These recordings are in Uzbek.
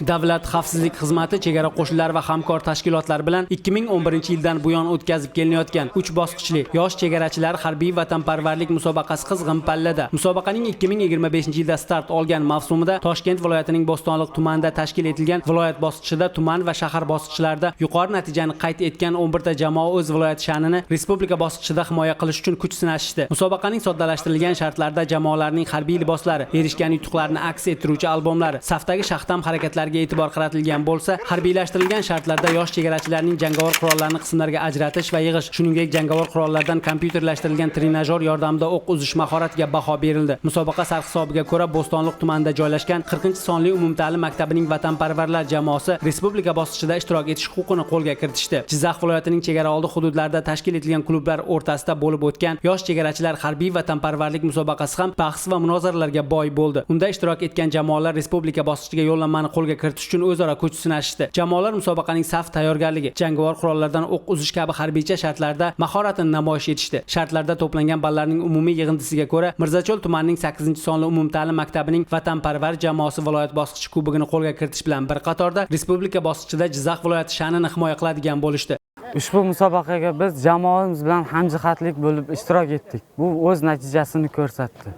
Davlat xavfsizlik xizmati, chegara qo'shinlari va hamkor tashkilotlar bilan 2011-yildan buyon o'tkazib kelinayotgan 3 bosqichli yosh chegarachilar harbiy vatanparvarlik musobaqasi qizg'in pallada. Musobaqaning 2025-yilda start olgan mavsumida Toshkent viloyatining Bo'stonliq tumanida tashkil etilgan viloyat bosqichida tuman va shahar bosqichlarida yuqori natijani qayd etgan 11 ta jamoa o'z viloyat sha'nini respublika bosqichida himoya qilish uchun kuch sinashdi. Musobaqaning soddalashtirilgan shartlarida jamoalarning harbiy liboslari, erishgan yutuqlarni aks ettiruvchi albomlari, safdagi shaxtam harakatlarga e'tibor qaratilgan bo'lsa, harbiylashtirilgan shartlarda yosh chegarachilarning jangovar qurollarni qismlarga ajratish va yig'ish, shuningdek jangovar qurollardan kompyuterlashtirilgan trenajyor yordamida o'q uzish mahoratiga baho berildi. Musobaqa sarhisobiga ko'ra Bo'stonliq tumanida joylashgan 40-sonli umumta'lim maktabining vatanparvarlar jamoasi respublika bosqichida ishtirok etish huquqini qo'lga kiritishdi. Jizzax viloyatining chegaraoldi hududlarida tashkil etilgan klublar o'rtasida bo'lib o'tgan yosh chegarachilar harbiy vatanparvarlik musobaqasi ham bahs va munozaralarga boy bo'ldi. Unda ishtirok etgan jamoalar respublika bosqichiga yo'llanmani qo'lga kiritish uchun o'zaro kuch sinashdi. Jamoalar musobaqaning saf tayyorgarligi, jangovar qurollardan o'q uzish kabi harbiycha shartlarda mahoratini namoyish etishdi. Shartlarda to'plangan ballarning umumiy yig'indisiga ko'ra Mirzacho'l tumanining 8-sonli umumta'lim maktabining vatanparvar jamoasi viloyat bosqichi kubogini qo'lga kiritish bilan bir qatorda respublika bosqichida Jizzax viloyati sha'nini himoya qiladigan bo'lishdi. Ushbu musobaqaga biz jamoamiz bilan hamjihatlik bo'lib ishtirok etdik. Bu o'z natijasini ko'rsatdi.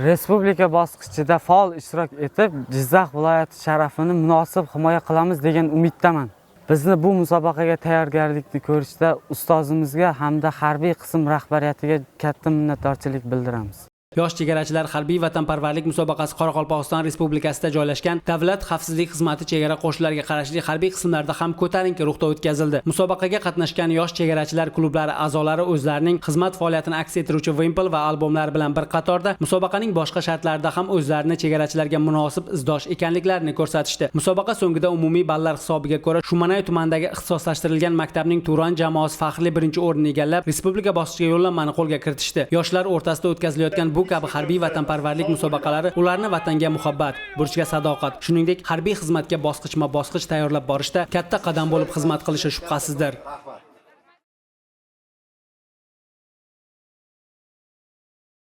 Respublika bosqichida faol ishtirok etib, Jizzax viloyati sharafini munosib himoya qilamiz degan umiddaman. Bizni bu musobaqaga tayyorgarlikni ko'rishda ustozimizga hamda harbiy qism rahbariyatiga katta minnatdorchilik bildiramiz. Yosh chegarachilar harbiy vatanparvarlik musobaqasi Qoraqalpog'iston Respublikasida joylashgan Davlat xavfsizlik xizmati chegara qo'shinlariga qarashli harbiy qismlarda ham ko'tarinki ruhda o'tkazildi. Musobaqaga qatnashgan yosh chegarachilar klublari a'zolari o'zlarining xizmat faoliyatini aks ettiruvchi vimpel va albomlar bilan bir qatorda musobaqaning boshqa shartlarida ham o'zlarini chegarachilarga munosib izdosh ekanliklarini ko'rsatishdi. Musobaqa so'ngida umumiy ballar hisobiga ko'ra Shumanay tumanidagi ixtisoslashtirilgan maktabning Turon jamoasi faxrli birinchi o'rinni egallab, respublika bosqichiga yo'llanmani qo'lga kiritishdi. Yoshlar o'rtasida o'tkazilayotgan bu kabi harbiy vatanparvarlik musobaqalari ularni vatanga muhabbat, burchga sadoqat, shuningdek harbiy xizmatga bosqichma-bosqich tayyorlab borishda katta qadam bo'lib xizmat qilishi shubhasizdir.